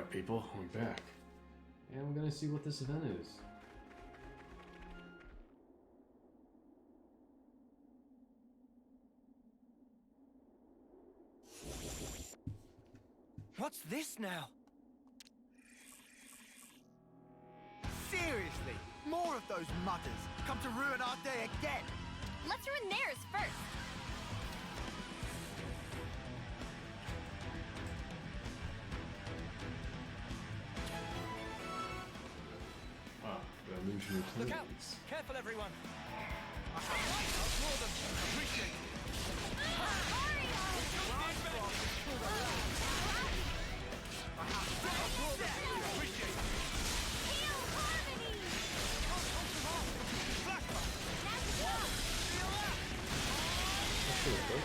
Alright people, I'm back. And we're gonna see what this event is. What's this now? Seriously, more of those mutters come to ruin our day again. Let's ruin theirs first. Ah, gotta lose your Look out! plans. Careful, everyone. I have right outlaw them. Appreciate it. I have outlaw them. Appreciate it. Hail Harmony! Flashback. That's enough! Feel that? That's pretty cool.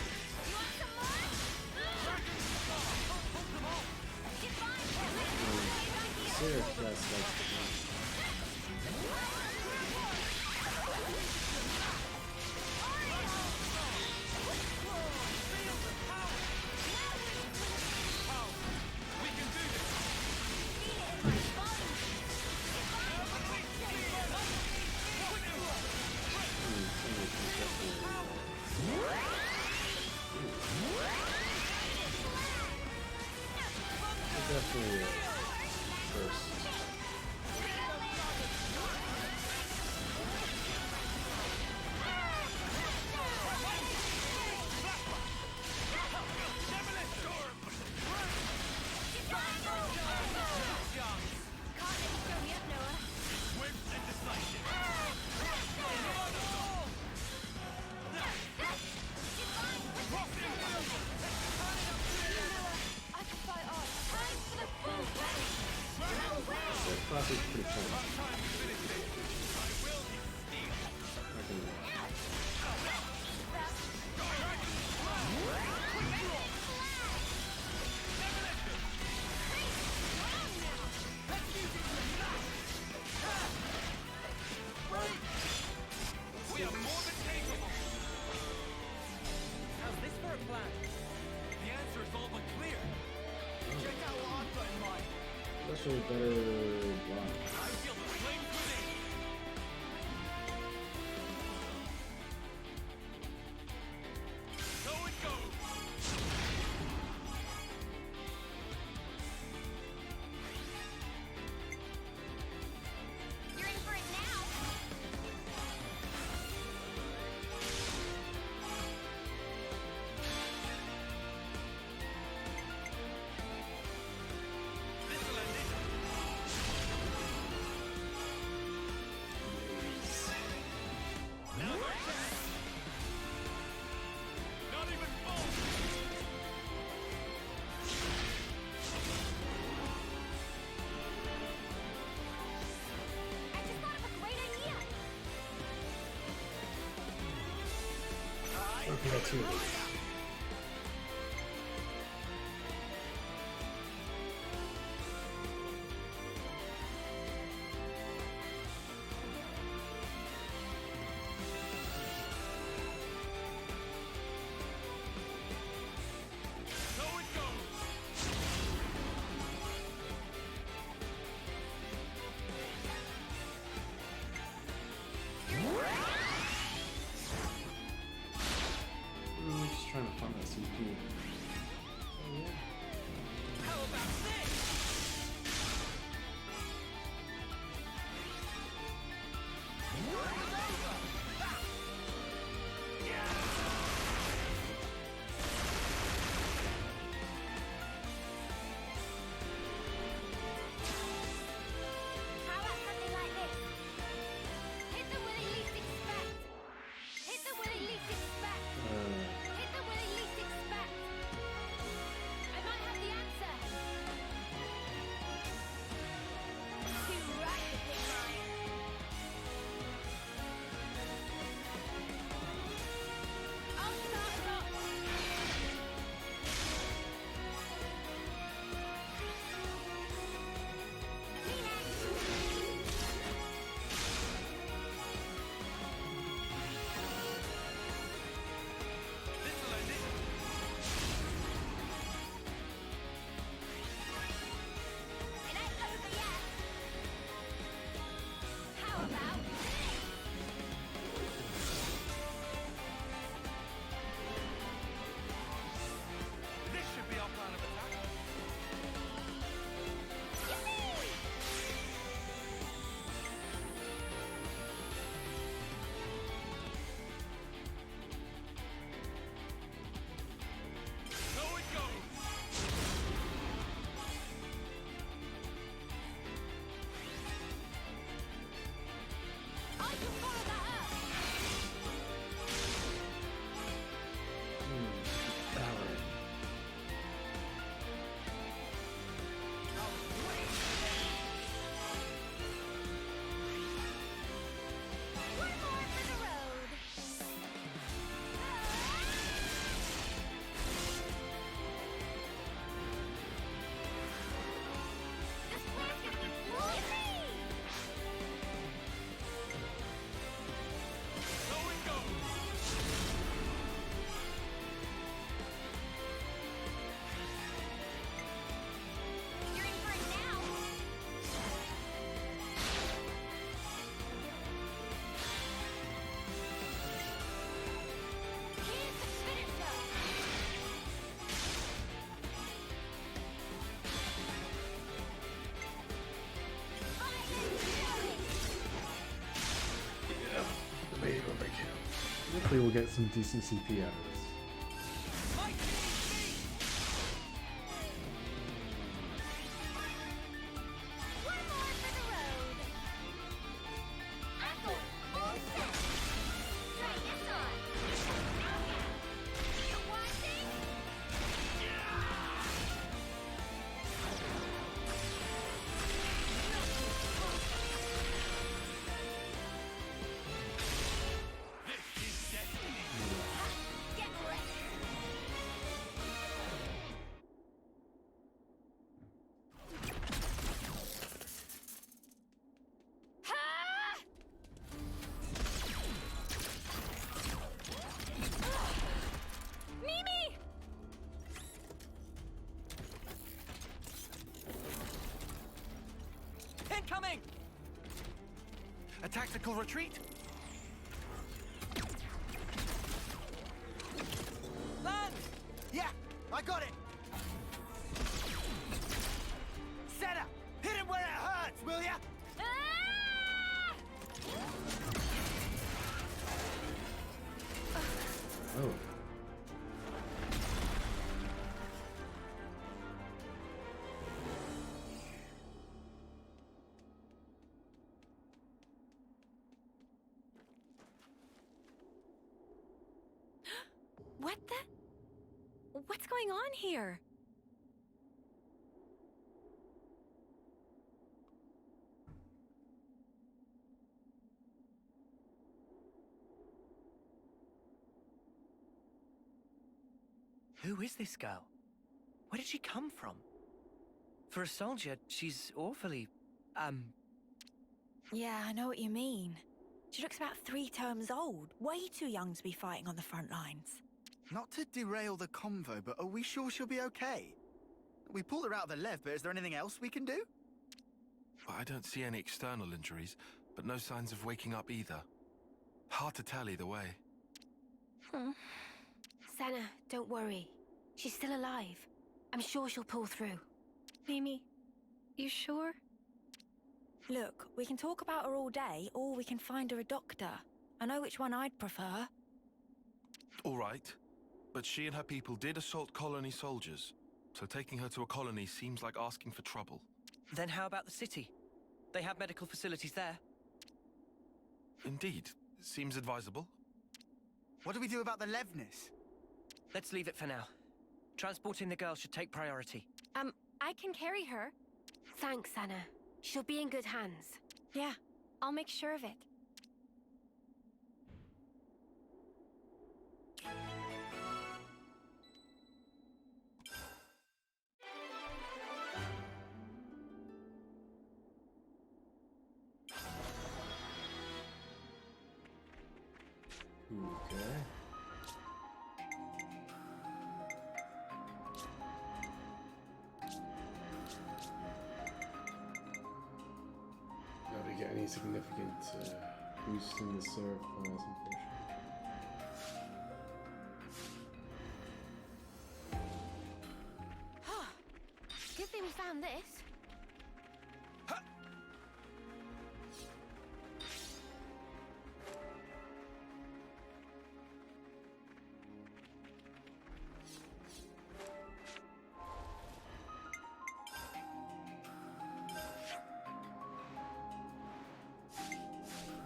You want some more? Dragon Star. Hold them all. Divine Sarah Quest likes to be. Feel the power. Power. We can do this. Definitely first. That class is pretty fun. I can We are more than capable. How's this for a plan? The answer is all but clear. Check out what I've got in mind. especially better block. I feel the flames within. So it goes. You're in for it now. This'll end it. Now their chance. Not even false. I just thought of a great idea. Okay, that's two of these. So it goes. hopefully we'll get some decent CP out of this. One more for the road. Apple, all set. Try this on. You watching? Get ready. Ha! Mimi! Incoming! A tactical retreat? Land! Yeah, I got it! Senna, hit him where it hurts, will ya? Ah! Oh. What the? What's going on here? Who is this girl? Where did she come from? For a soldier, she's awfully, Yeah, I know what you mean. She looks about 3 terms old. Way too young to be fighting on the front lines. Not to derail the convo, but are we sure she'll be okay? We pulled her out of the left, but is there anything else we can do? I don't see any external injuries, but no signs of waking up either. Hard to tell either way. Senna, don't worry. She's still alive. I'm sure she'll pull through. Mimi, you sure? Look, we can talk about her all day, or we can find her a doctor. I know which one I'd prefer. All right, but she and her people did assault colony soldiers, so taking her to a colony seems like asking for trouble. then how about the city? They have medical facilities there. Indeed, seems advisable. What do we do about the Levnis? Let's leave it for now. Transporting the girl should take priority. I can carry her. Thanks, Anna. She'll be in good hands. Yeah. I'll make sure of it. Okay. Not to get any significant boost in the serve class, unfortunately. Good thing we found this.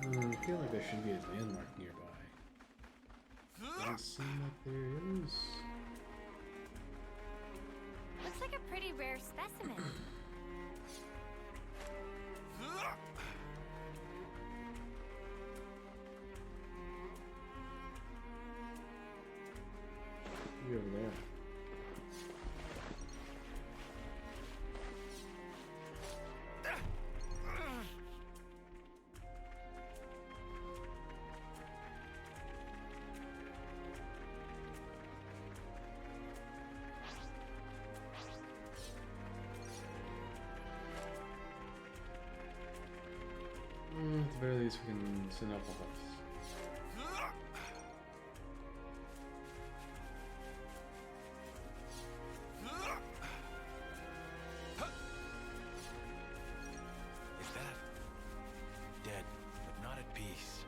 I feel like there should be a landmark nearby. Doesn't seem like there is. Looks like a pretty rare specimen. You over there. At the very least, we can send up a house. Is that? Dead, but not at peace.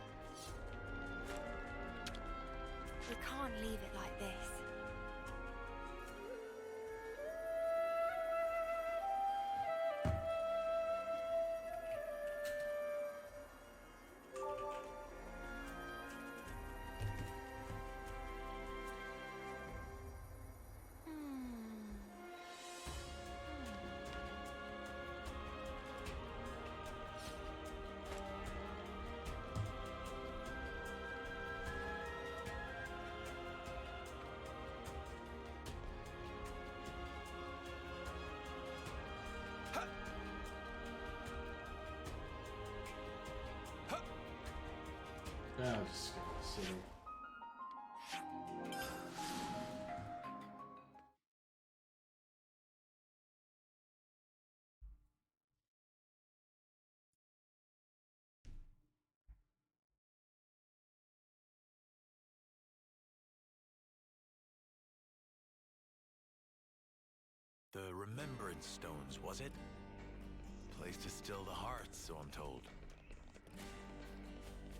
Yeah, I'll just go to the city. The Remembrance Stones, was it? Place to still the hearts, so I'm told.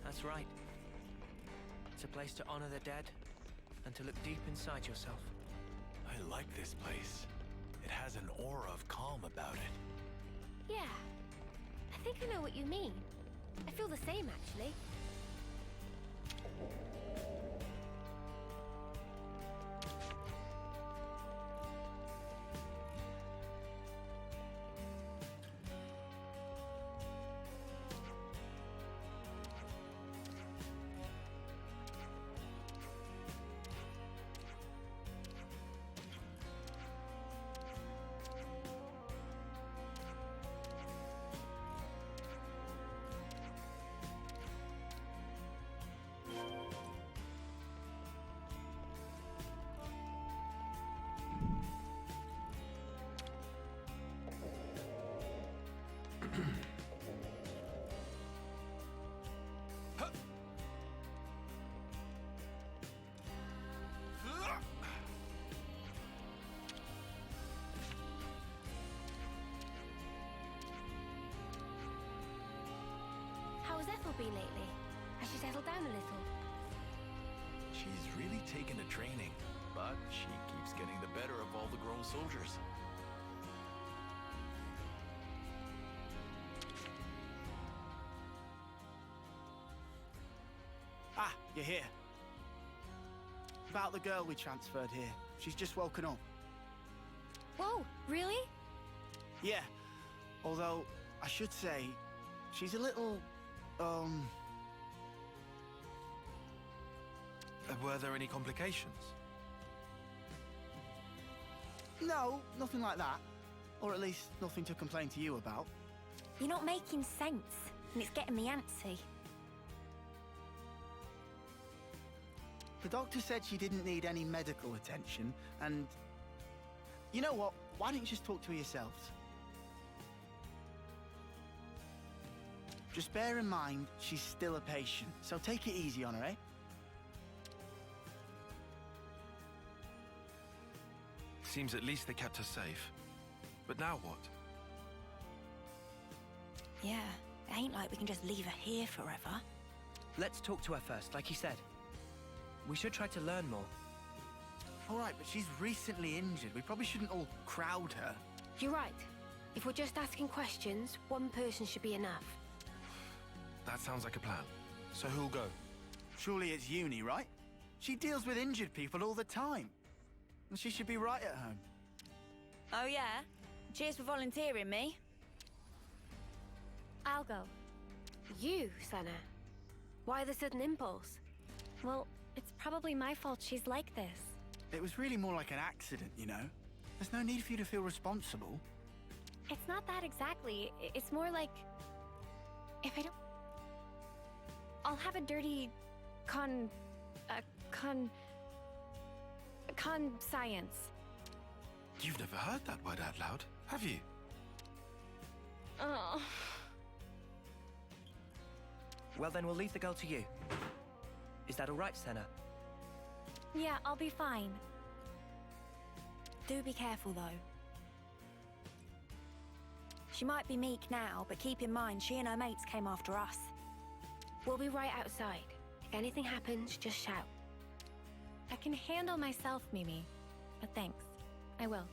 That's right. It's a place to honor the dead and to look deep inside yourself. I like this place. It has an aura of calm about it. Yeah. I think I know what you mean. I feel the same, actually. How's Ethel been lately? Has she settled down a little? She's really taken to training, but she keeps getting the better of all the grown soldiers. Ah, you're here. About the girl we transferred here. She's just woken up. Whoa, really? Yeah, although I should say, she's a little, Were there any complications? no, nothing like that. Or at least nothing to complain to you about. You're not making sense, and it's getting me antsy. The doctor said she didn't need any medical attention, and... You know what? Why don't you just talk to her yourselves? Just bear in mind, she's still a patient, so take it easy on her, eh? Seems at least they kept her safe. But now what? Yeah, it ain't like we can just leave her here forever. Let's talk to her first, like you said. We should try to learn more. All right, but she's recently injured. We probably shouldn't all crowd her. You're right. If we're just asking questions, one person should be enough. That sounds like a plan. So who'll go? Surely it's Uni, right? She deals with injured people all the time. And she should be right at home. Oh yeah? Cheers for volunteering me. I'll go. You, Senna. Why the sudden impulse? Well, it's probably my fault she's like this. It was really more like an accident, you know? There's no need for you to feel responsible. It's not that exactly. It's more like... If I don't... I'll have a dirty... science. You've never heard that word out loud, have you? Oh. Well, then we'll leave the girl to you. Is that all right, Senna? Yeah, I'll be fine. Do be careful, though. She might be meek now, but keep in mind she and her mates came after us. We'll be right outside. If anything happens, just shout. I can handle myself, Mimi. But thanks. I will.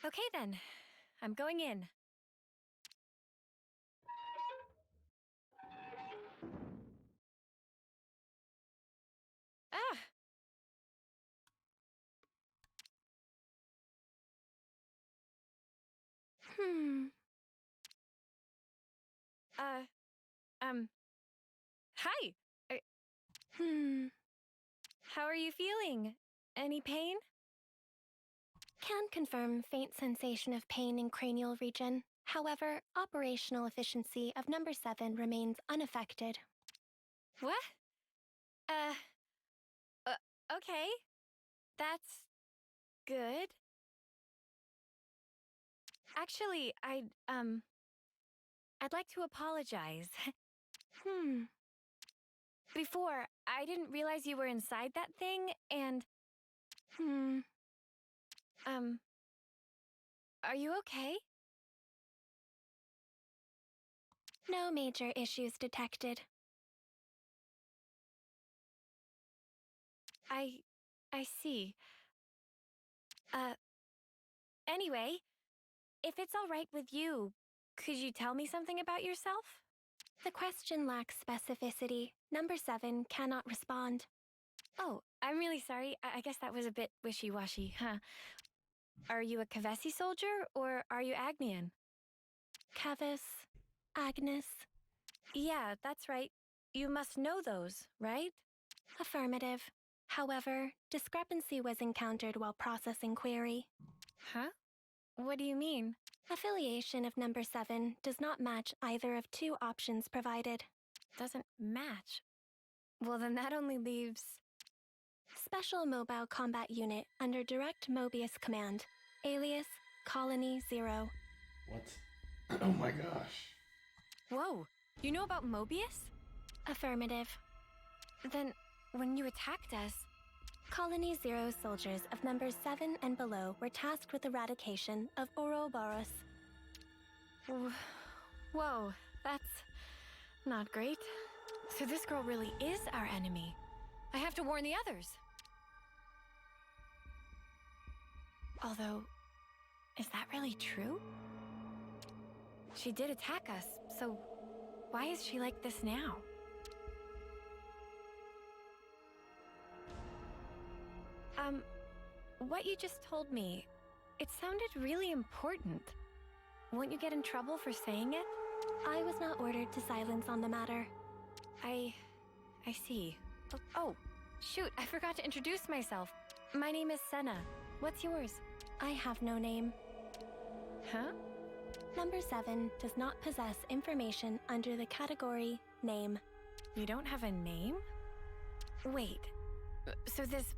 Okay then. I'm going in. Ah! Hmm. Hi. Hmm. How are you feeling? Any pain? Can confirm faint sensation of pain in cranial region. However, operational efficiency of number 7 remains unaffected. What? Okay. That's good. Actually, I'd like to apologize. Before, I didn't realize you were inside that thing, and... Are you okay? No major issues detected. I see. Anyway, if it's all right with you, could you tell me something about yourself? The question lacks specificity. Number 7 cannot respond. Oh, I'm really sorry. I guess that was a bit wishy-washy, huh? Are you a Kavesi soldier, or are you Agnian? Kevis, Agnes. Yeah, that's right. You must know those, right? Affirmative. However, discrepancy was encountered while processing query. Huh? What do you mean? Affiliation of number 7 does not match either of 2 options provided. Doesn't match. Well, then that only leaves... Special Mobile Combat Unit under direct Mobius command. Alias, Colony 0. What? Oh my gosh. Whoa, you know about Mobius? Affirmative. Then, when you attacked us... Colony 0 soldiers of numbers 7 and below were tasked with eradication of Ouroboros. Whoa, that's not great. So this girl really is our enemy. I have to warn the others. Although, is that really true? She did attack us, so why is she like this now? What you just told me, it sounded really important. Won't you get in trouble for saying it? I was not ordered to silence on the matter. I see. Oh, shoot, I forgot to introduce myself. My name is Senna. What's yours? I have no name. Huh? Number 7 does not possess information under the category name. You don't have a name? Wait, so this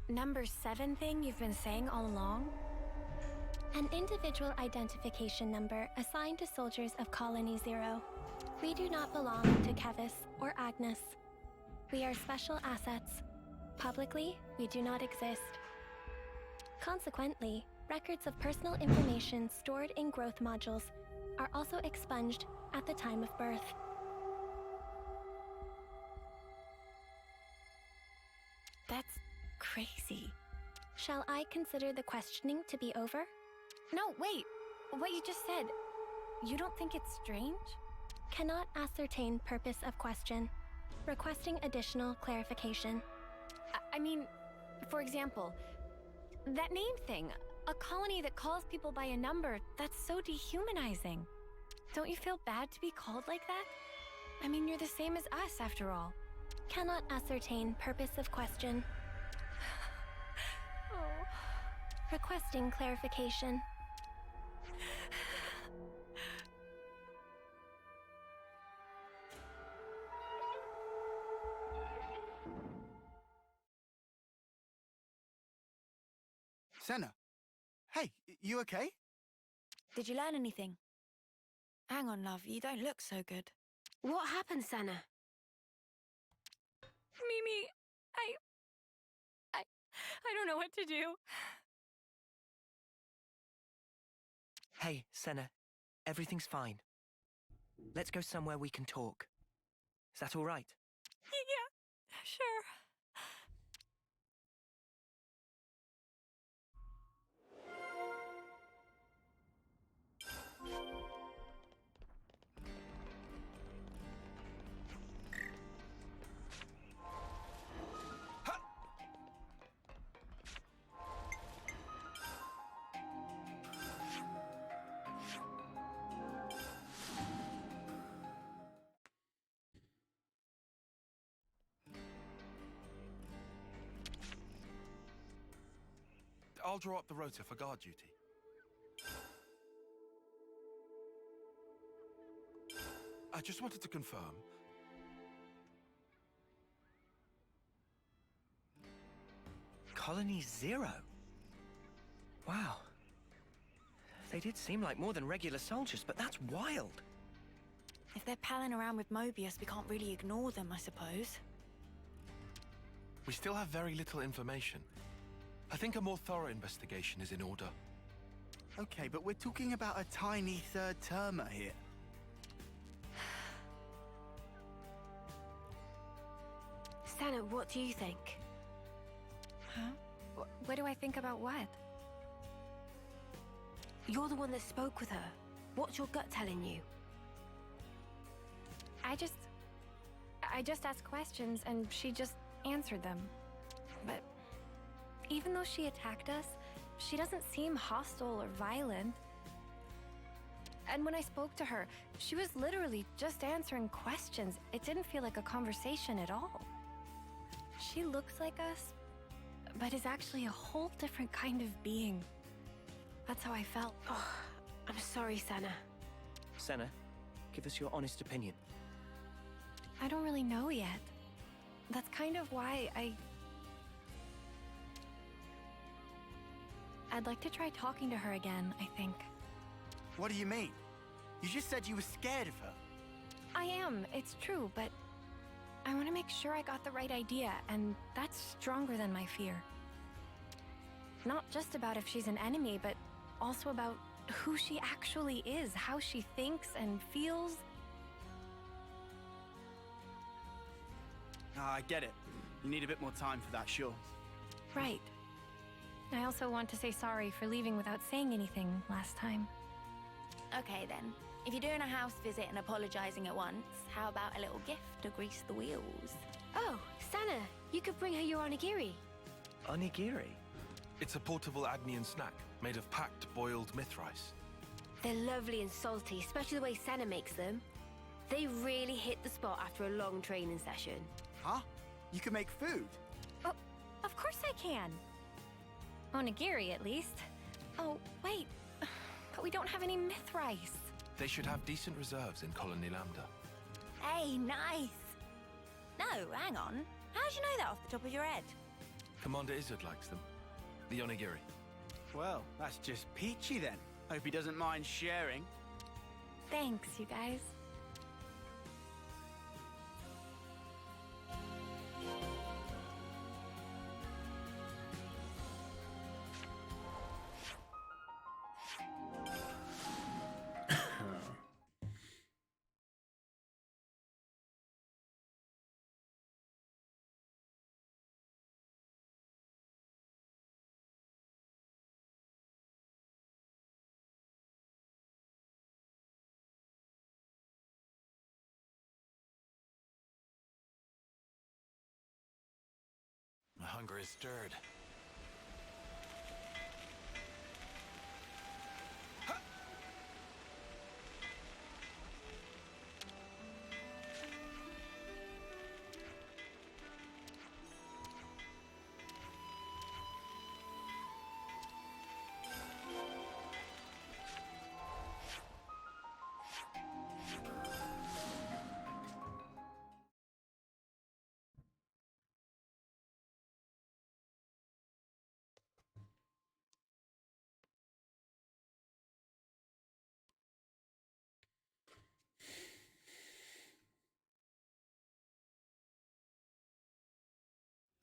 number 7 thing you've been saying all along? An individual identification number assigned to soldiers of Colony 0. We do not belong to Kevis or Agnes. We are special assets. Publicly, we do not exist. Consequently, records of personal information stored in growth modules are also expunged at the time of birth. That's crazy. Shall I consider the questioning to be over? No, wait. What you just said, you don't think it's strange? Cannot ascertain purpose of question. Requesting additional clarification. I mean, for example, that name thing. A colony that calls people by a number, that's so dehumanizing. Don't you feel bad to be called like that? I mean, you're the same as us, after all. Cannot ascertain purpose of question. Oh. Requesting clarification. Senna. Hey, you okay? Did you learn anything? Hang on, love, you don't look so good. What happened, Senna? Mimi, I don't know what to do. Hey, Senna. Everything's fine. Let's go somewhere we can talk. Is that all right? Yeah, sure. I'll draw up the rota for guard duty. I just wanted to confirm. Colony Zero? Wow. They did seem like more than regular soldiers, but that's wild. If they're palling around with Mobius, we can't really ignore them, I suppose. We still have very little information. I think a more thorough investigation is in order. Okay, but we're talking about a tiny third-termer here. Sana, what do you think? Huh? What do I think about what? You're the one that spoke with her. What's your gut telling you? I just asked questions and she just answered them. But even though she attacked us, she doesn't seem hostile or violent. And when I spoke to her, she was literally just answering questions. It didn't feel like a conversation at all. She looks like us, but is actually a whole different kind of being. That's how I felt. Oh, I'm sorry, Sana. Senna, give us your honest opinion. I don't really know yet. That's kind of why I'd like to try talking to her again, I think. What do you mean? You just said you were scared of her. I am, it's true, but I want to make sure I got the right idea, and that's stronger than my fear. Not just about if she's an enemy, but also about who she actually is, how she thinks and feels. I get it. You need a bit more time for that, sure. Right. I also want to say sorry for leaving without saying anything last time. Okay then. If you're doing a house visit and apologizing at once, how about a little gift to grease the wheels? Oh, Sana, you could bring her your onigiri. Onigiri? It's a portable Agnian snack made of packed boiled myth rice. They're lovely and salty, especially the way Sana makes them. They really hit the spot after a long training session. Huh? You can make food? Oh, of course I can. Onigiri, at least. Oh, wait. But we don't have any myth rice. They should have decent reserves in Colony Lambda. Hey, nice! No, hang on. How'd you know that off the top of your head? Commander Izzard likes them. The onigiri. Well, that's just peachy then. Hope he doesn't mind sharing. Thanks, you guys. My hunger is stirred.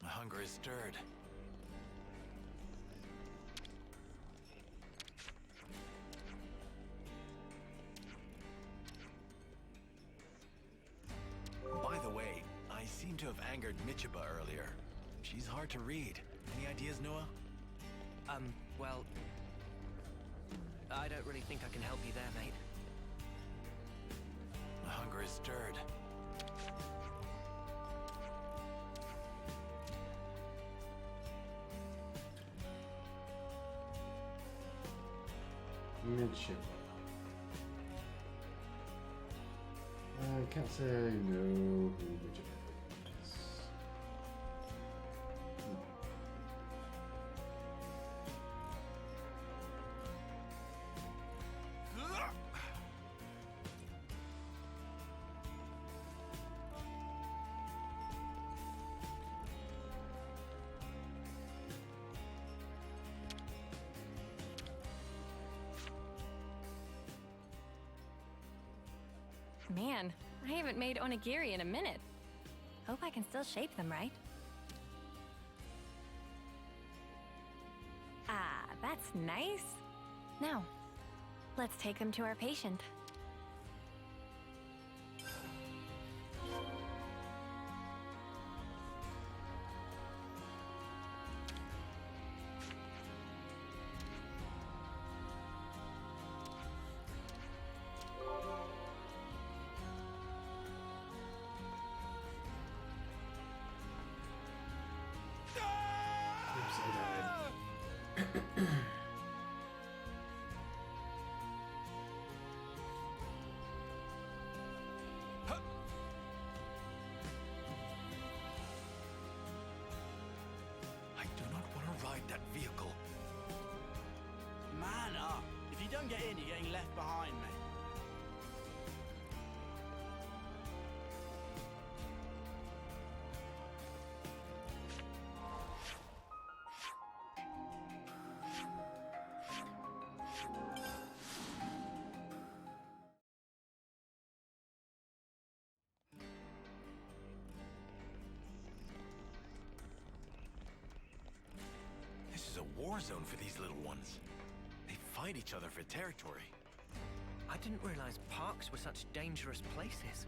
My hunger is stirred. By the way, I seem to have angered Michiba earlier. She's hard to read. Any ideas, Noah? Well, I don't really think I can help you there, mate. My hunger is stirred. Midship. I can't say I know who Midship is. Man, I haven't made onigiri in a minute. Hope I can still shape them right. Ah, that's nice. Now, let's take them to our patient. Oops, I died. I do not want to ride that vehicle. Man up. If you don't get in, you're getting left behind, mate. This is a war zone for these little ones. They fight each other for territory. I didn't realize parks were such dangerous places.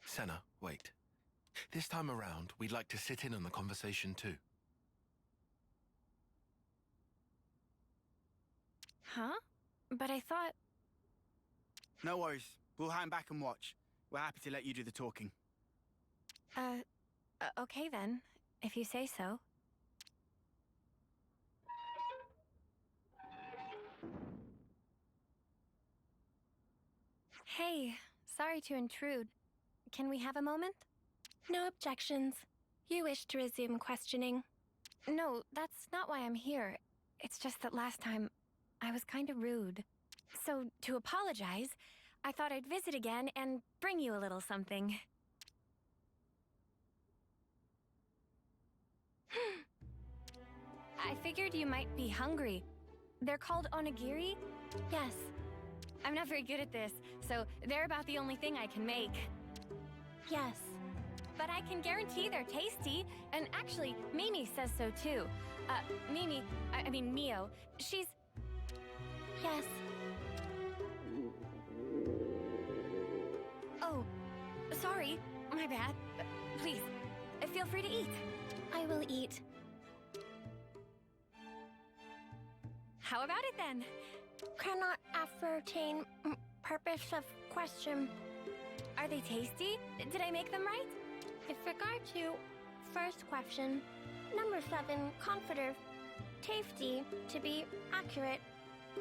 Senna, wait. This time around, we'd like to sit in on the conversation too. Huh? But I thought... No worries. We'll hang back and watch. We're happy to let you do the talking. Okay then, if you say so. Hey, sorry to intrude. Can we have a moment? No objections. You wish to resume questioning. No, that's not why I'm here. It's just that last time, I was kind of rude. So, to apologize, I thought I'd visit again and bring you a little something. I figured you might be hungry. They're called onigiri? Yes. I'm not very good at this, so they're about the only thing I can make. Yes. But I can guarantee they're tasty, and actually, Mimi says so too. I mean Mio, she's... Yes. Oh, sorry, my bad. Please, feel free to eat. I will eat. How about it then? Cannot ascertain purpose of question. Are they tasty? Did I make them right? With regard to first question, number 7, confident, tasty, to be accurate,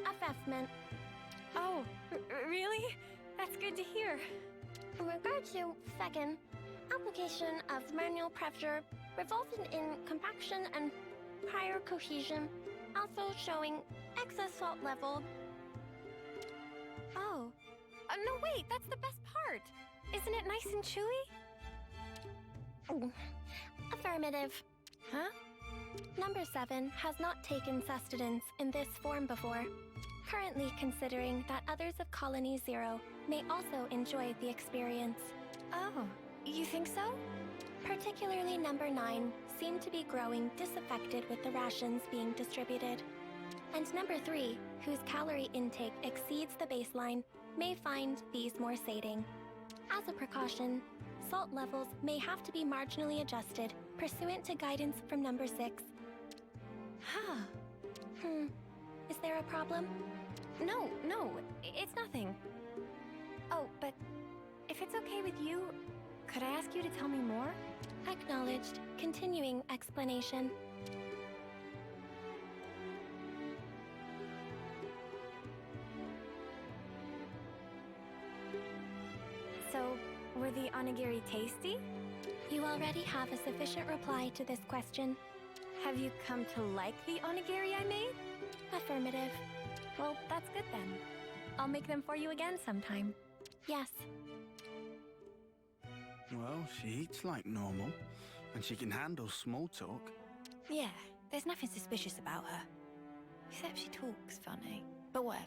assessment. Oh, really? That's good to hear. In regard to second, application of manual pressure resulting in compaction and prior cohesion, also showing excess salt level. Oh. No, wait, that's the best part. Isn't it nice and chewy? Affirmative. Huh? Number 7 has not taken sustenance in this form before, currently considering that others of Colony 0 may also enjoy the experience. Oh, you think so? Particularly number 9 seem to be growing disaffected with the rations being distributed. And number 3, whose calorie intake exceeds the baseline, may find these more sating. As a precaution, salt levels may have to be marginally adjusted pursuant to guidance from number 6. Huh. Is there a problem? No, it's nothing. Oh, but if it's okay with you, could I ask you to tell me more? Acknowledged. Continuing explanation. So, were the onigiri tasty? You already have a sufficient reply to this question. Have you come to like the onigiri I made? Affirmative. Well, that's good then. I'll make them for you again sometime. Yes. Well, she eats like normal, and she can handle small talk. Yeah, there's nothing suspicious about her. Except she talks funny. But whatever.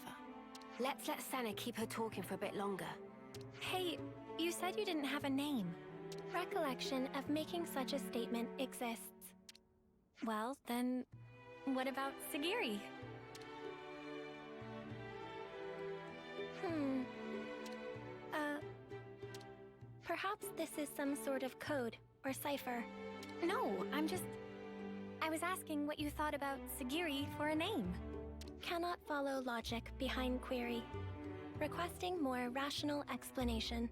Let's let Senna keep her talking for a bit longer. Hey, you said you didn't have a name. Recollection of making such a statement exists. Well, then, what about Sagiri? Perhaps this is some sort of code or cipher. No, I was asking what you thought about Sagiri for a name. Cannot follow logic behind query. Requesting more rational explanation.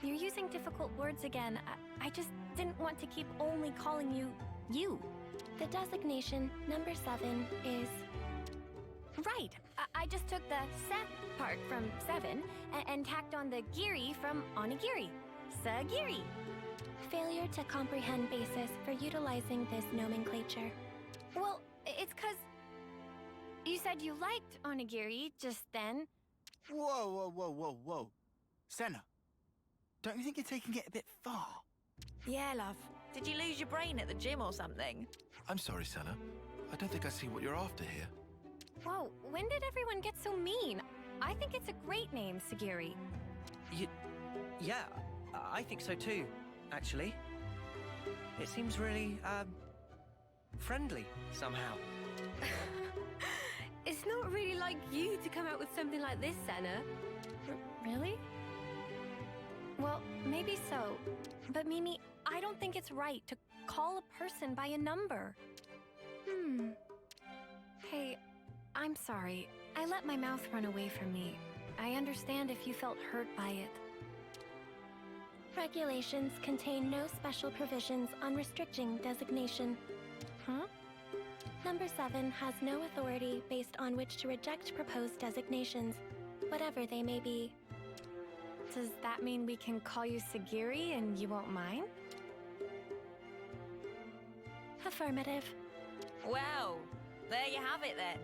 You're using difficult words again. I just didn't want to keep only calling you, you. The designation number 7 is... Right. I just took the se part from 7 and tacked on the giri from onigiri. Sagiri. Failure to comprehend basis for utilizing this nomenclature. Well, it's 'cause you said you liked onigiri just then. Whoa, whoa, whoa, whoa, whoa. Senna, don't you think you're taking it a bit far? Yeah, love. Did you lose your brain at the gym or something? I'm sorry, Senna. I don't think I see what you're after here. Whoa, when did everyone get so mean? I think it's a great name, Sagiri. Yeah, I think so too, actually. It seems really, friendly, somehow. It's not really like you to come out with something like this, Senna. Really? Well, maybe so. But Mimi, I don't think it's right to call a person by a number. Hey, I'm sorry. I let my mouth run away from me. I understand if you felt hurt by it. Regulations contain no special provisions on restricting designation. Huh? Number 7 has no authority based on which to reject proposed designations, whatever they may be. Does that mean we can call you Sagiri and you won't mind? Affirmative. Well, there you have it then.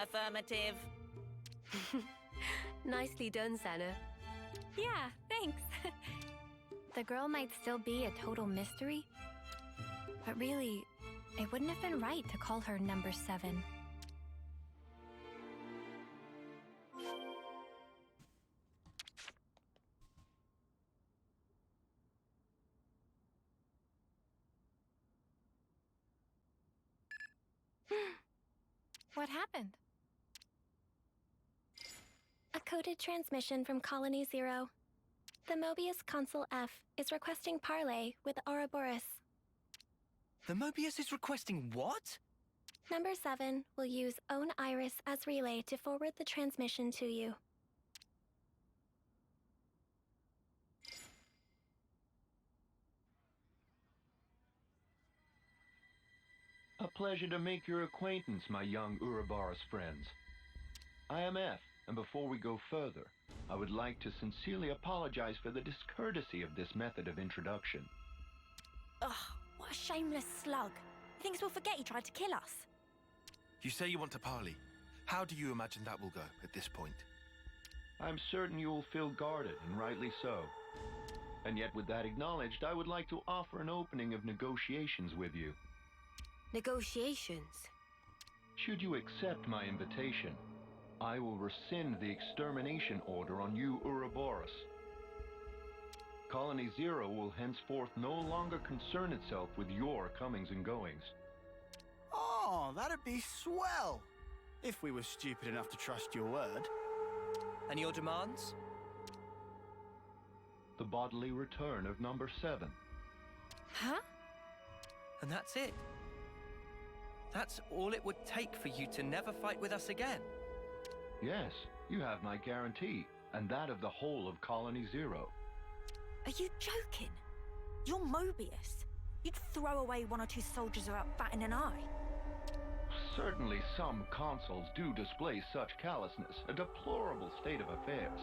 Affirmative. Nicely done, Senna. Yeah, thanks. The girl might still be a total mystery, but really, it wouldn't have been right to call her number 7. What happened? A coded transmission from Colony 0. The Mobius Consul F is requesting parley with Ouroboros. The Mobius is requesting what? Number 7 will use Own Iris as relay to forward the transmission to you. A pleasure to make your acquaintance, my young Ouroboros friends. I am F, and before we go further, I would like to sincerely apologize for the discourtesy of this method of introduction. Ugh, what a shameless slug. He thinks we'll forget he tried to kill us. You say you want to parley. How do you imagine that will go at this point? I'm certain you will feel guarded, and rightly so. And yet, with that acknowledged, I would like to offer an opening of negotiations with you. Negotiations? Should you accept my invitation, I will rescind the extermination order on you, Ouroboros. Colony 0 will henceforth no longer concern itself with your comings and goings. Oh, that'd be swell! If we were stupid enough to trust your word. And your demands? The bodily return of number 7. Huh? And that's it? That's all it would take for you to never fight with us again? Yes, you have my guarantee, and that of the whole of Colony 0. Are you joking? You're Mobius. You'd throw away 1 or 2 soldiers without batting an eye. Certainly some consuls do display such callousness, a deplorable state of affairs.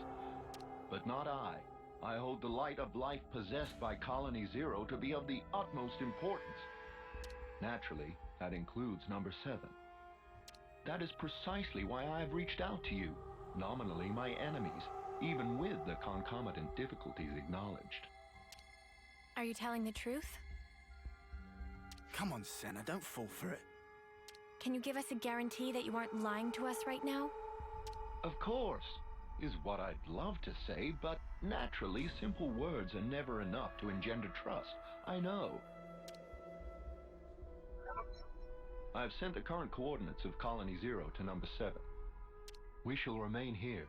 But not I. I hold the light of life possessed by Colony Zero to be of the utmost importance. Naturally, that includes number 7. That is precisely why I have reached out to you, nominally my enemies, even with the concomitant difficulties acknowledged. Are you telling the truth? Come on, Senna, don't fall for it. Can you give us a guarantee that you aren't lying to us right now? Of course, is what I'd love to say, but naturally, simple words are never enough to engender trust. I know. I've sent the current coordinates of Colony Zero to number 7. We shall remain here.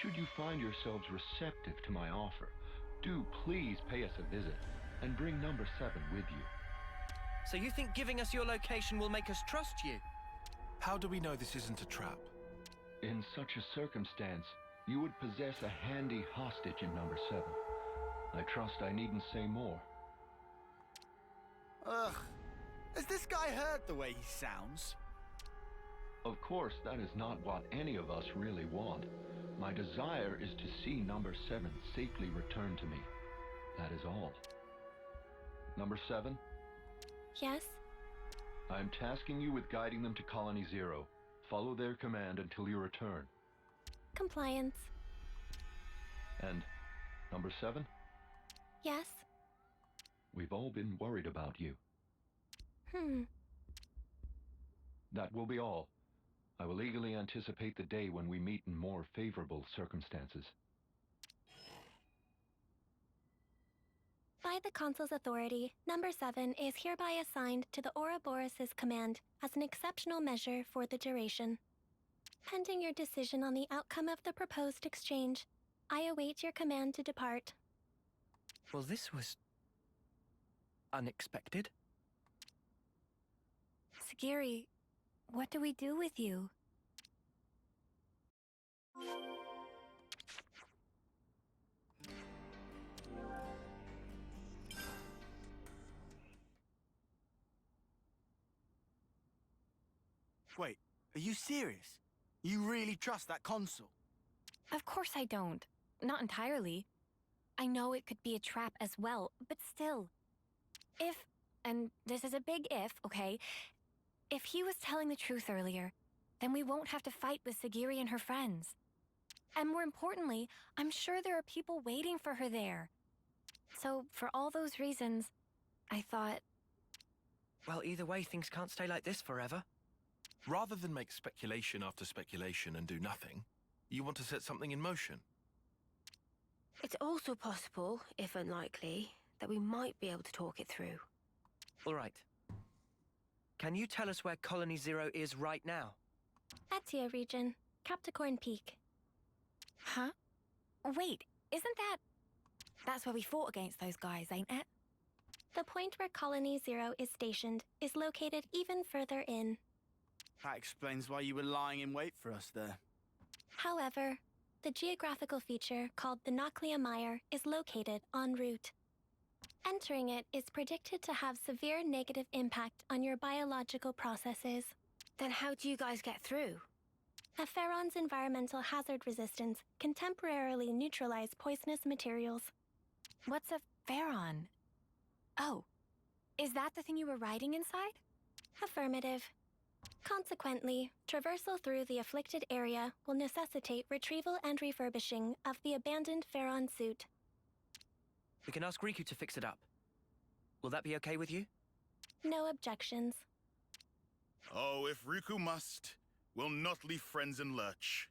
Should you find yourselves receptive to my offer, do please pay us a visit and bring number 7 with you. So you think giving us your location will make us trust you? How do we know this isn't a trap? In such a circumstance, you would possess a handy hostage in number 7. I trust I needn't say more. Ugh. Has this guy heard the way he sounds? Of course, that is not what any of us really want. My desire is to see number 7 safely returned to me. That is all. Number 7? Yes? I am tasking you with guiding them to Colony Zero. Follow their command until you return. Compliance. And number 7? Yes? We've all been worried about you. That will be all. I will eagerly anticipate the day when we meet in more favorable circumstances. By the Consul's authority, number 7 is hereby assigned to the Ouroboros' command as an exceptional measure for the duration. Pending your decision on the outcome of the proposed exchange, I await your command to depart. Well, this was unexpected. Sagiri, what do we do with you? Wait, are you serious? You really trust that Consul? Of course I don't. Not entirely. I know it could be a trap as well, but still. If, and this is a big if, okay? If he was telling the truth earlier, then we won't have to fight with Sagiri and her friends. And more importantly, I'm sure there are people waiting for her there. So, for all those reasons, I thought... Well, either way, things can't stay like this forever. Rather than make speculation after speculation and do nothing, you want to set something in motion. It's also possible, if unlikely, that we might be able to talk it through. All right. Can you tell us where Colony Zero is right now? Etia region, Capricorn Peak. Huh? Wait, isn't that... That's where we fought against those guys, ain't it? The point where Colony Zero is stationed is located even further in. That explains why you were lying in wait for us there. However, the geographical feature called the Noclia Mire is located en route. Entering it is predicted to have severe negative impact on your biological processes. Then how do you guys get through? A Pharaon's environmental hazard resistance can temporarily neutralize poisonous materials. What's a Pharaon? Oh, is that the thing you were riding inside? Affirmative. Consequently, traversal through the afflicted area will necessitate retrieval and refurbishing of the abandoned Pharaon suit. We can ask Riku to fix it up. Will that be okay with you? No objections. Oh, if Riku must, we'll not leave friends in lurch.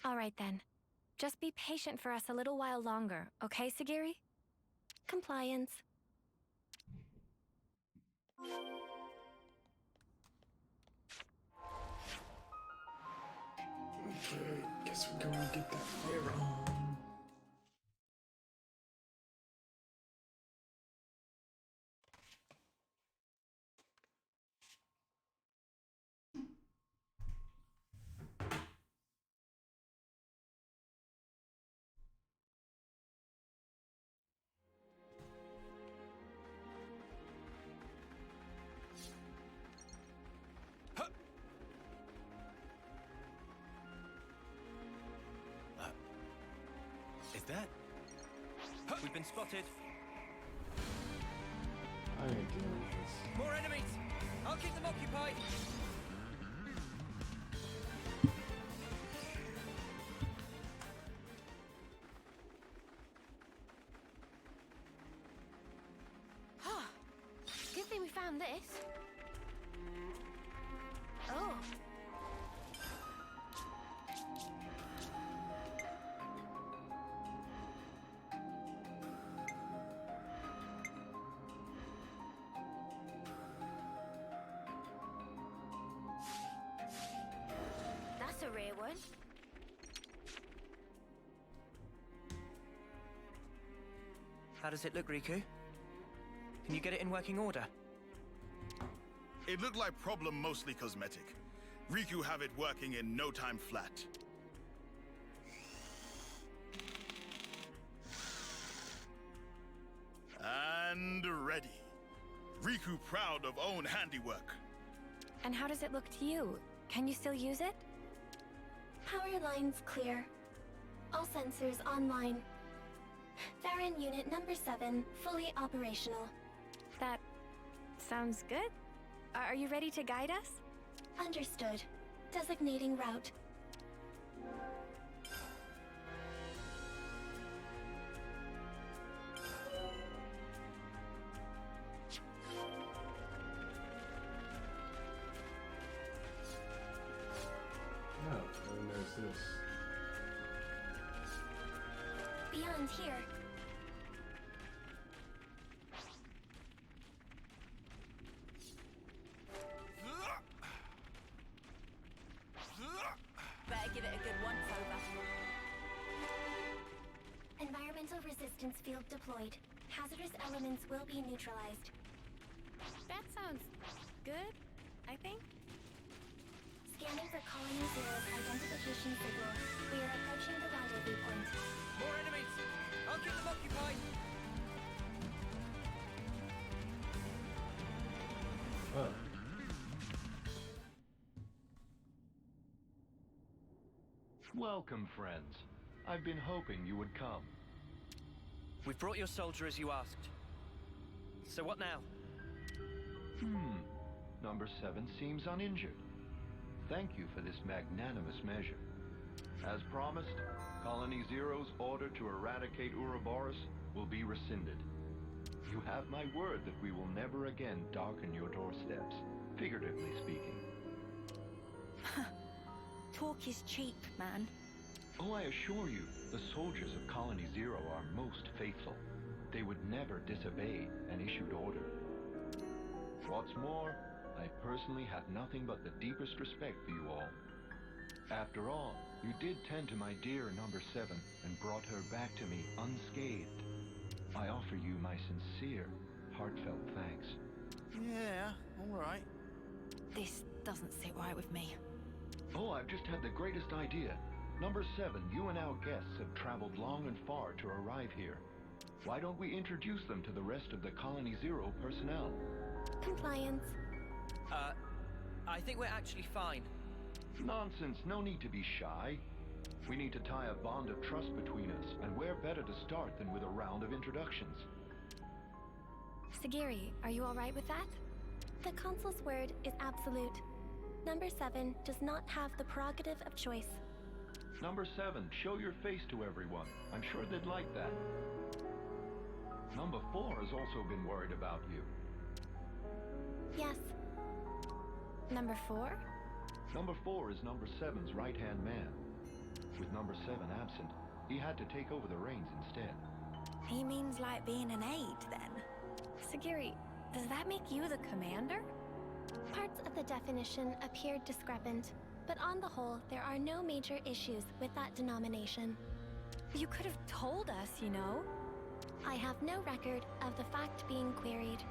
All right then. Just be patient for us a little while longer, okay, Sagiri? Compliance. Okay, guess we're going to get that fire on. Is that We've been spotted. I ain't dealing with this. More enemies! I'll keep them occupied! Good thing we found this. Oh. That's a rare one. How does it look, Riku? Can you get it in working order? It looked like problem mostly cosmetic. Riku have it working in no time flat. And ready. Riku proud of own handiwork. And how does it look to you? Can you still use it? Power lines clear. All sensors online. Theron unit number 7, fully operational. That sounds good. Are you ready to guide us? Understood. Designating route. No, and there's this. Beyond here. Better give it a good once over. Environmental resistance field deployed. Hazardous elements will be neutralized. That sounds good, I think. Scanning for Colony Zero's identification signal. We are approaching the rendezvous point. More enemies! I'll keep them occupied! Oh. Welcome, friends. I've been hoping you would come. We've brought your soldier as you asked. So what now? Number 7 seems uninjured. Thank you for this magnanimous measure. As promised, Colony Zero's order to eradicate Ouroboros will be rescinded. You have my word that we will never again darken your doorsteps, figuratively speaking. Talk is cheap, man. Oh, I assure you, the soldiers of Colony Zero are most faithful. They would never disobey an issued order. What's more, I personally have nothing but the deepest respect for you all. After all, you did tend to my dear number 7 and brought her back to me unscathed. I offer you my sincere, heartfelt thanks. Yeah, all right. This doesn't sit right with me. Oh, I've just had the greatest idea. Number 7, you and our guests have traveled long and far to arrive here. Why don't we introduce them to the rest of the Colony Zero personnel? Compliance. I think we're actually fine. Nonsense, no need to be shy. We need to tie a bond of trust between us, and where better to start than with a round of introductions? Sagiri, are you alright with that? The Consul's word is absolute. Number 7 does not have the prerogative of choice. Number 7, show your face to everyone. I'm sure they'd like that. Number 4 has also been worried about you. Yes. Number 4? Number 4 is Number 7's right-hand man. With Number 7 absent, he had to take over the reins instead. He means like being an aide, then? Sagiri, does that make you the commander? Parts of the definition appeared discrepant, but on the whole, there are no major issues with that denomination. You could have told us, you know. I have no record of the fact being queried.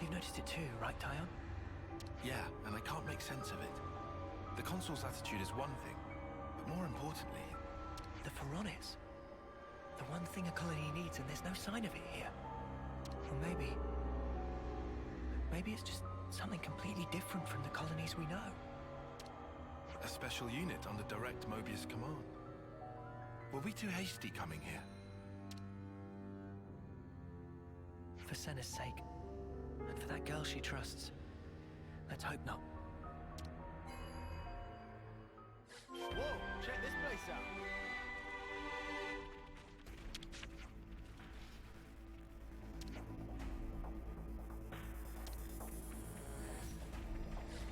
You've noticed it too, right, Tyon? Yeah, and I can't make sense of it. The Consul's attitude is one thing, but more importantly... The Pharaonis. The one thing a colony needs, and there's no sign of it here. Or maybe it's just something completely different from the colonies we know. A special unit under direct Mobius command. Were we too hasty coming here? For Senna's sake. And for that girl she trusts. Let's hope not. Whoa, check this place out.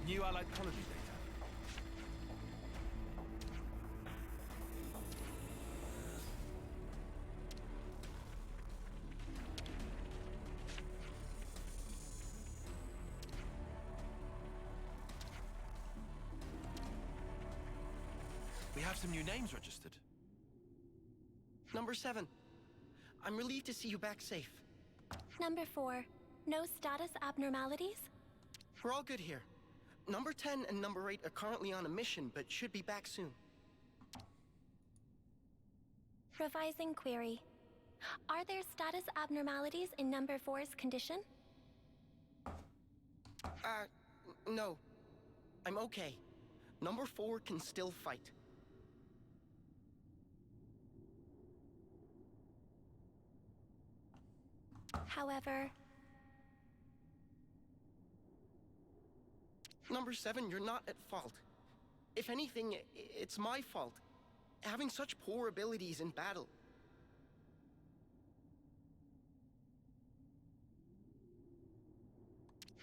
New allied colony data. We have some new names registered. Number 7. I'm relieved to see you back safe. Number 4. No status abnormalities? We're all good here. Number 10 and number 8 are currently on a mission, but should be back soon. Revising query. Are there status abnormalities in number 4's condition? No. I'm okay. Number 4 can still fight. However... Number 7, you're not at fault. If anything, it's my fault. Having such poor abilities in battle.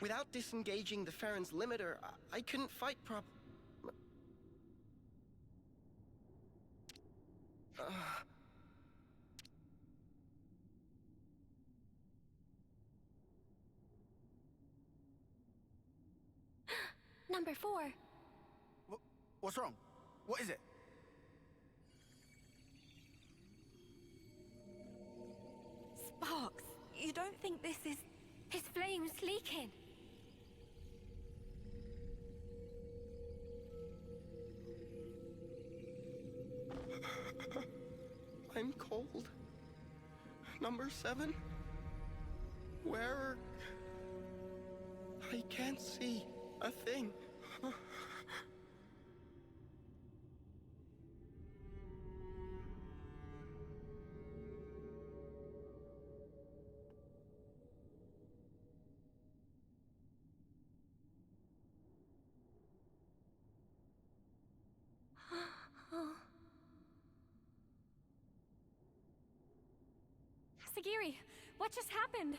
Without disengaging the Farron's limiter, I couldn't fight Number 4. What's wrong? What is it? Sparks, you don't think this is... His flame's leaking. I'm cold. Number 7? Where... I can't see a thing. Sagiri, what just happened?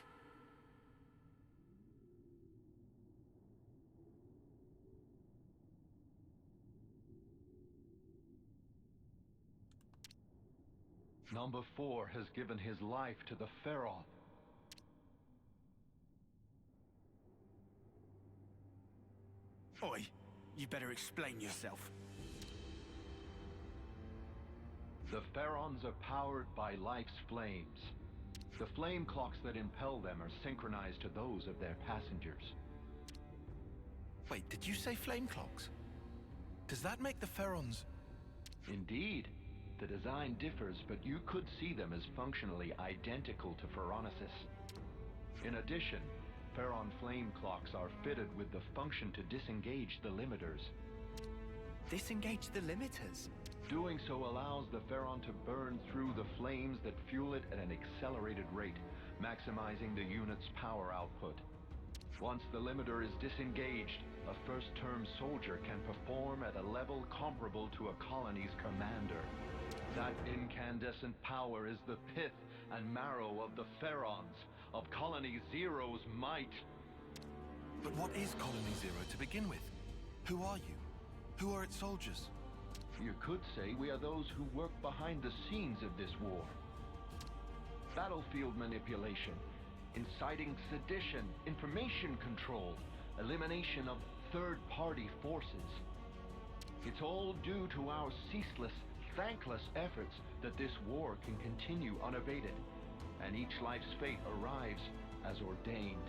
Number 4 has given his life to the Pharaon. Oi, you better explain yourself. The Pharaons are powered by life's flames. The flame clocks that impel them are synchronized to those of their passengers. Wait, did you say flame clocks? Does that make the Pharaons... Indeed. The design differs, but you could see them as functionally identical to Pharaonesis. In addition, Pharaon flame clocks are fitted with the function to disengage the limiters. Disengage the limiters? Doing so allows the Pharaon to burn through the flames that fuel it at an accelerated rate, maximizing the unit's power output. Once the limiter is disengaged, a first-term soldier can perform at a level comparable to a colony's commander. That incandescent power is the pith and marrow of the Pharaons, of Colony Zero's might. But what is Colony Zero to begin with? Who are you? Who are its soldiers? You could say we are those who work behind the scenes of this war. Battlefield manipulation, inciting sedition, information control, elimination of third-party forces. It's all due to our ceaseless, thankless efforts that this war can continue unabated, and each life's fate arrives as ordained.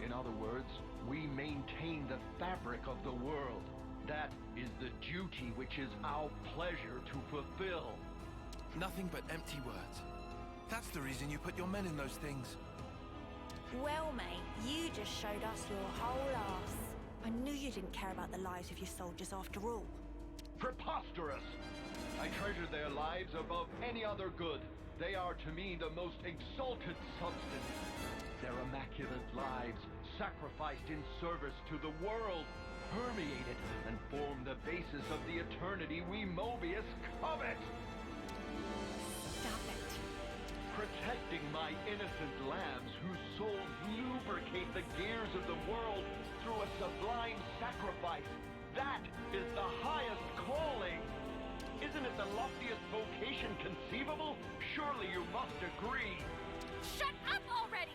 In other words, we maintain the fabric of the world. That is the duty which is our pleasure to fulfill. Nothing but empty words. That's the reason you put your men in those things. Well, mate, you just showed us your whole ass. I knew you didn't care about the lives of your soldiers after all. Preposterous! I treasure their lives above any other good. They are to me the most exalted substance. Their immaculate lives, sacrificed in service to the world, permeate it and form the basis of the eternity we Mobius covet. Stop it. Protecting my innocent lambs whose souls lubricate the gears of the world through a sublime sacrifice. That is the highest calling. Isn't it the loftiest vocation conceivable? Surely you must agree. Shut up already!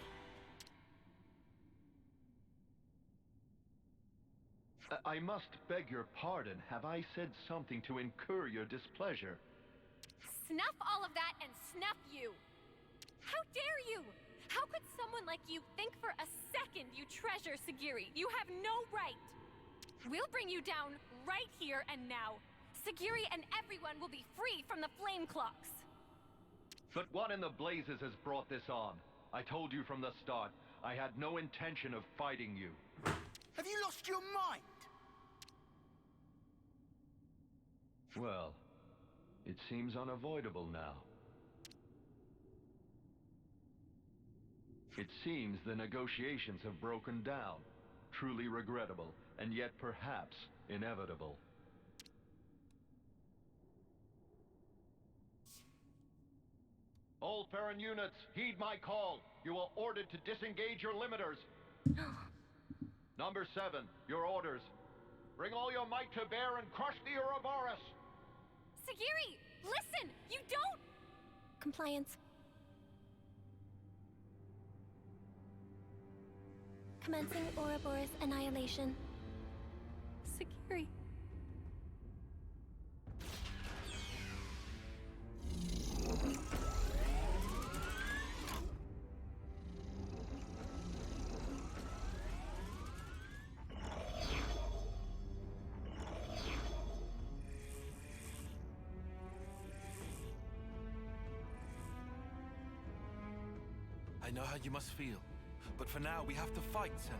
I must beg your pardon. Have I said something to incur your displeasure? Snuff all of that and snuff you! How dare you! How could someone like you think for a second you treasure Sagiri? You have no right! We'll bring you down right here and now. Sagiri and everyone will be free from the flame clocks. But what in the blazes has brought this on? I told you from the start, I had no intention of fighting you. Have you lost your mind? Well, it seems unavoidable now. It seems the negotiations have broken down. Truly regrettable, and yet perhaps inevitable. All Farron units, heed my call. You are ordered to disengage your limiters. Number 7, your orders. Bring all your might to bear and crush the Ouroboros! Sagiri, listen! You don't... Compliance. Commencing Ouroboros annihilation. Sagiri. I know how you must feel, but for now we have to fight, Senna.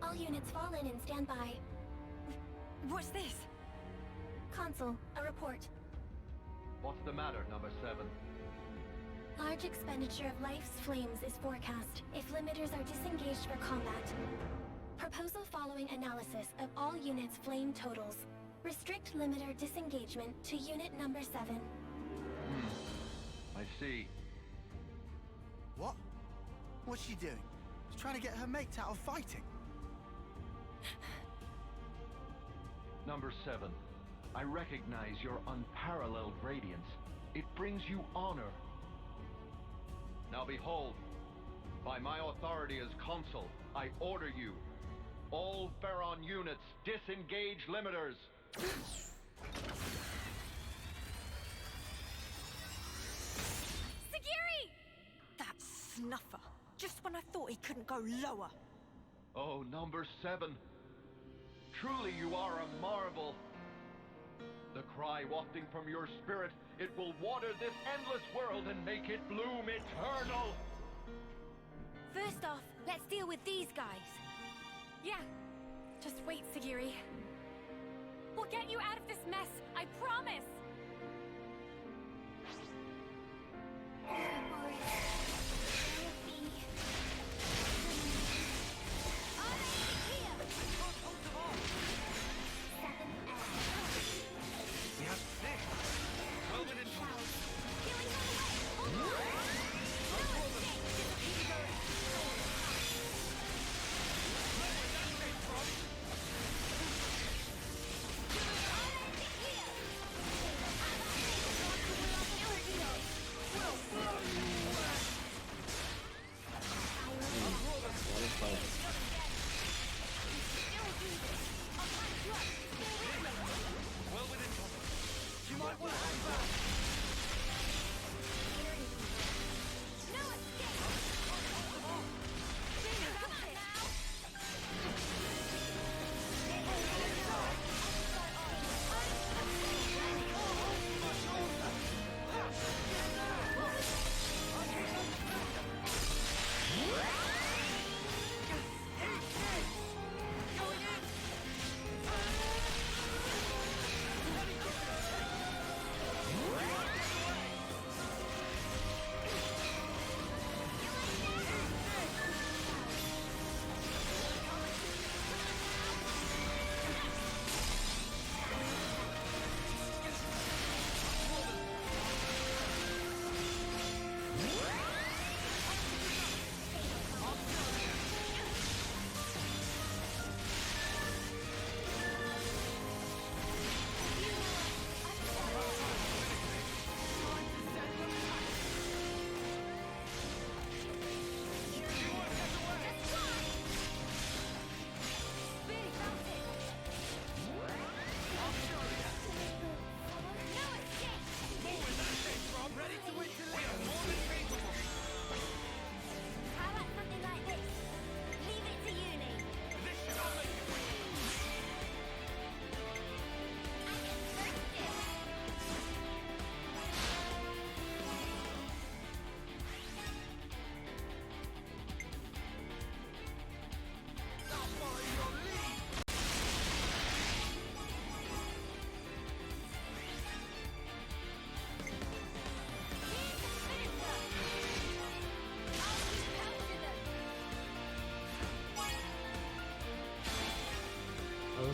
All units fall in and stand by. What's this? Consul, a report. What's the matter, number 7? Large expenditure of life's flames is forecast if limiters are disengaged for combat. Proposal following analysis of all units' flame totals. Restrict limiter disengagement to unit number 7. I see. What? What's she doing? She's trying to get her mates out of fighting. Number 7, I recognize your unparalleled radiance. It brings you honor. Now behold, by my authority as consul, I order you, all Farron units, disengage limiters. Sagiri! That snuffer. Just when I thought he couldn't go lower. Oh, number 7. Truly you are a marvel. The cry wafting from your spirit, it will water this endless world and make it bloom eternal. First off, let's deal with these guys. Yeah. Just wait, Sagiri. We'll get you out of this mess, I promise! We have 6. 12 in total.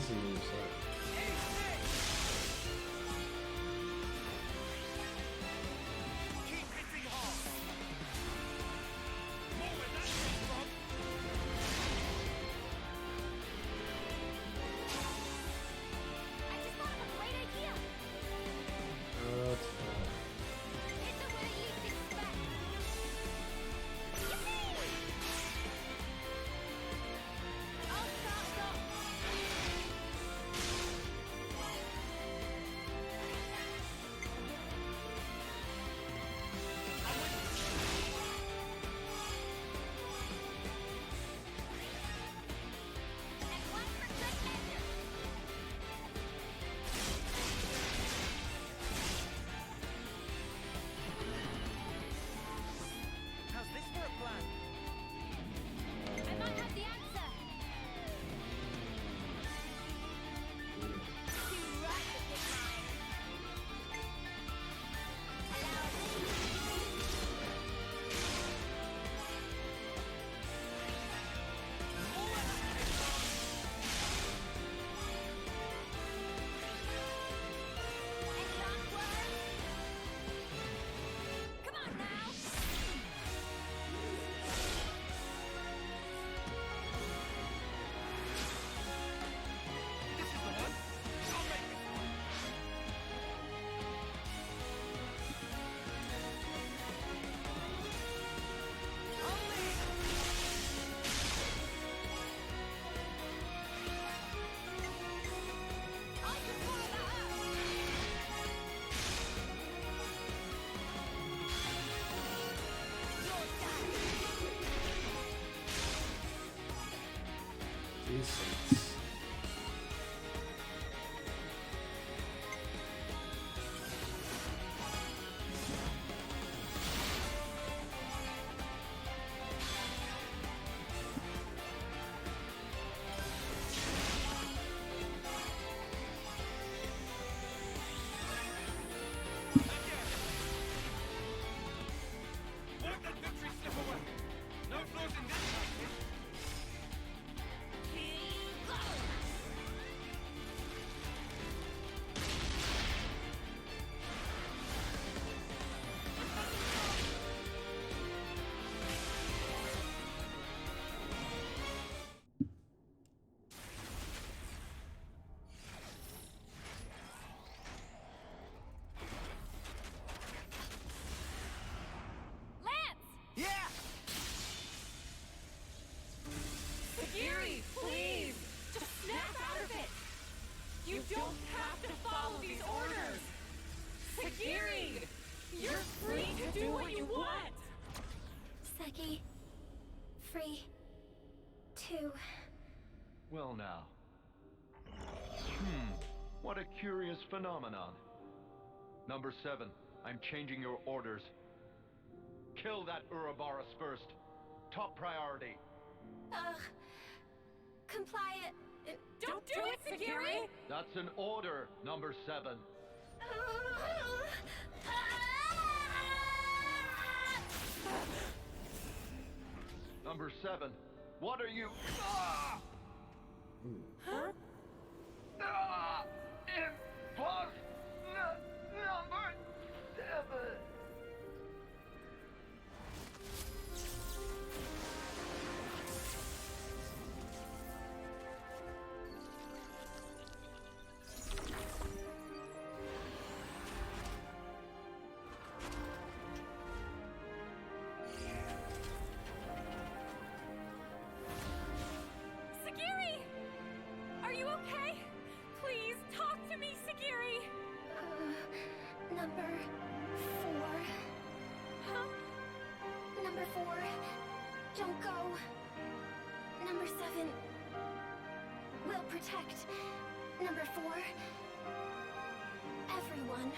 is a new set. Keep hitting hard. More where that came from. I just thought of a great idea. That's fine. It's the way you expect. Yippee! I'll stop. And one for good measure. How's this for a plan? I might have the answer. Too right to pick mine. Allow Any last words? Come on now. This is the one. I'll make it one. I can pull that out. You're done. Jesus. Won't let victory slip away. No flaws in this tactic. Lance! Yeah! Sagiri, please! Just snap out of it! You don't have to follow these orders! Sagiri! You're free to do what you want! Sagi, free to... Well now. What a curious phenomenon. Number 7, I'm changing your orders. Kill that Ouroboros first. Top priority. Comply it. Don't do it, Sagiri! That's an order, number 7. Number 7, what are you... Ah! Huh? Ah! Number 7. Sagiri! Are you okay? Please talk to me, Sagiri! Number 4. Huh? Number 4. Don't go. Number 7. We'll protect. Number 4. Everyone.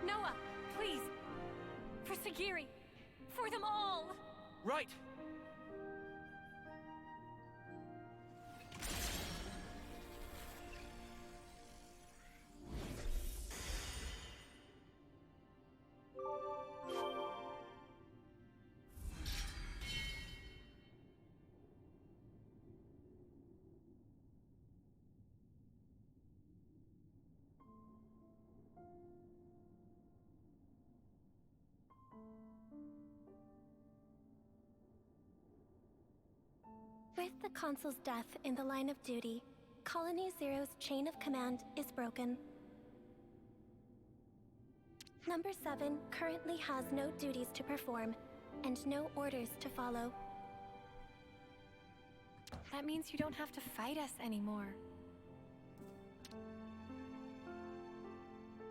Noah, please. For Sagiri. For them all. Right. Consul's death in the line of duty, Colony Zero's chain of command is broken. Number 7 currently has no duties to perform, and no orders to follow. That means you don't have to fight us anymore.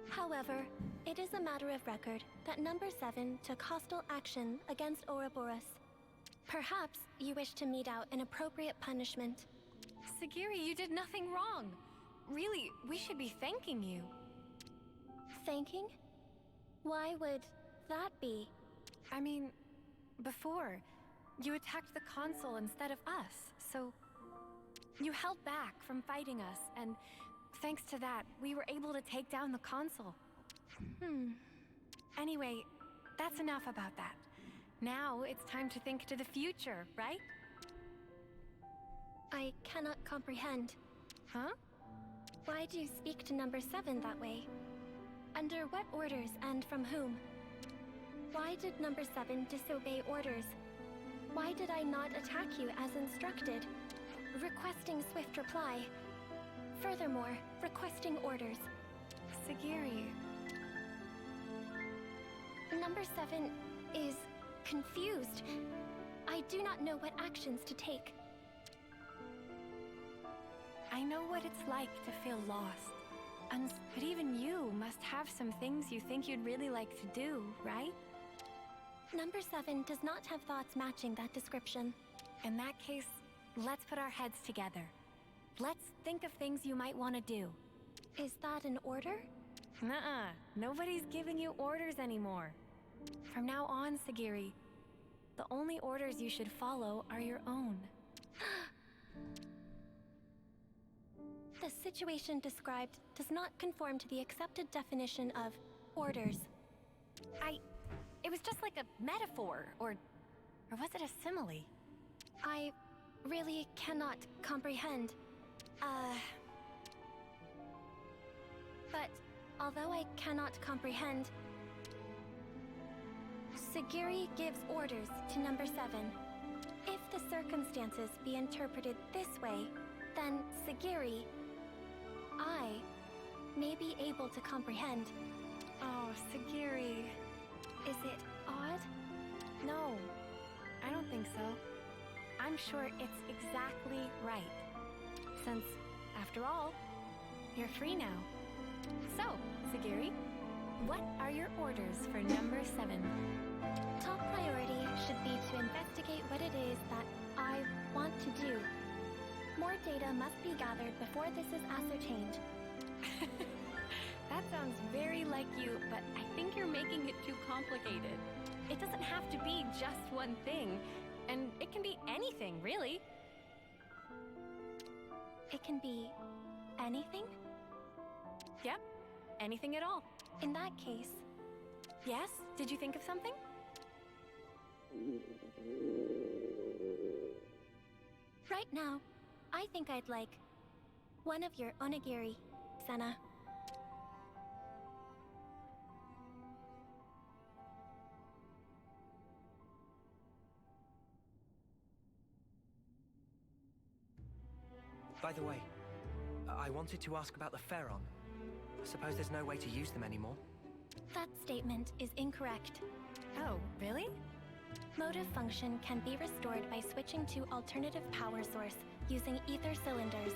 However, it is a matter of record that Number 7 took hostile action against Ouroboros. Perhaps you wish to mete out an appropriate punishment. Sagiri, you did nothing wrong. Really, we should be thanking you. Thanking? Why would that be? I mean, before, you attacked the Consul instead of us, so you held back from fighting us, and thanks to that, we were able to take down the Consul. Anyway, that's enough about that. Now it's time to think to the future, right? I cannot comprehend. Huh? Why do you speak to Number 7 that way? Under what orders and from whom? Why did Number 7 disobey orders? Why did I not attack you as instructed? Requesting swift reply. Furthermore, requesting orders. Sagiri. Number 7 is confused. I do not know what actions to take. I know what it's like to feel lost. But even you must have some things you think you'd really like to do, right? Number 7 does not have thoughts matching that description. In that case, let's put our heads together. Let's think of things you might want to do. Is that an order? Nuh-uh. Nobody's giving you orders anymore. From now on, Sagiri, the only orders you should follow are your own. The situation described does not conform to the accepted definition of orders. It was just like a metaphor, or was it a simile? I really cannot comprehend. But although I cannot comprehend, Sagiri gives orders to Number 7. If the circumstances be interpreted this way, then Sagiri, I may be able to comprehend. Oh, Sagiri. Is it odd? No, I don't think so. I'm sure it's exactly right. Since, after all, you're free now. So, Sagiri, what are your orders for Number 7? Top priority should be to investigate what it is that I want to do. More data must be gathered before this is ascertained. That sounds very like you, but I think you're making it too complicated. It doesn't have to be just one thing, and it can be anything, really. It can be anything? Yep, anything at all. In that case... Yes? Did you think of something? Right now, I think I'd like one of your onigiri, Senna. By the way, I wanted to ask about the Pharaon. I suppose there's no way to use them anymore. That statement is incorrect. Oh, really? Motive function can be restored by switching to alternative power source using ether cylinders.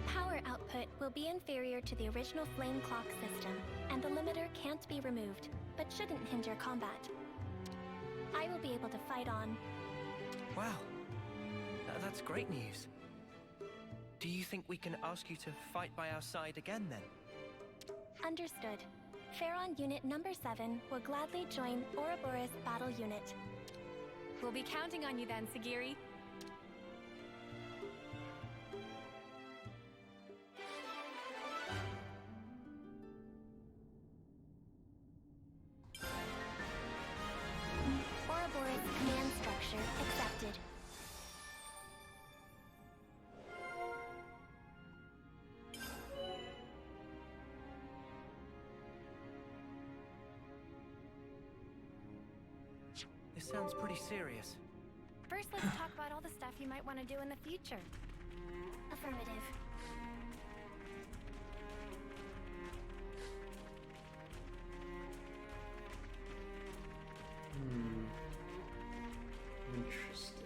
Power output will be inferior to the original flame clock system, and the limiter can't be removed, but shouldn't hinder combat. I will be able to fight on. Wow. That's great news. Do you think we can ask you to fight by our side again, then? Understood. Pharaon Unit Number 7 will gladly join Ouroboros Battle Unit. We'll be counting on you then, Sagiri. Ouroboros command structure accepted. This sounds pretty serious. First, let's talk about all the stuff you might want to do in the future. Affirmative. Interesting.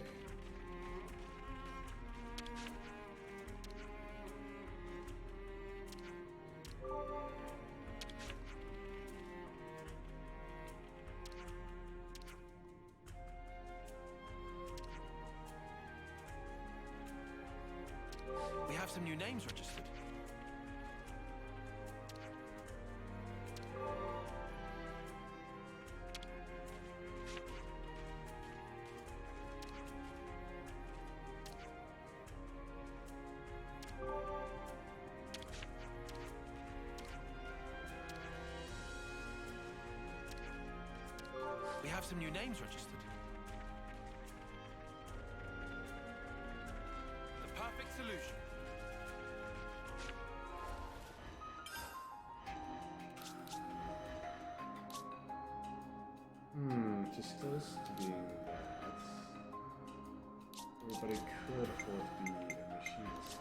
We have some new names registered. We have some new names registered. The perfect solution. Just those being that. But it could afford to be a machinist.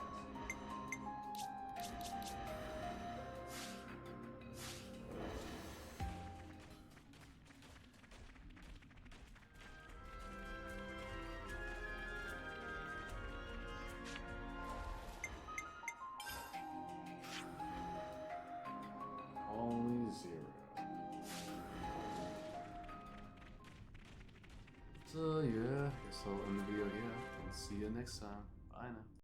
Only 0. So yeah, I guess I'll end the video here and see you next time. Bye now.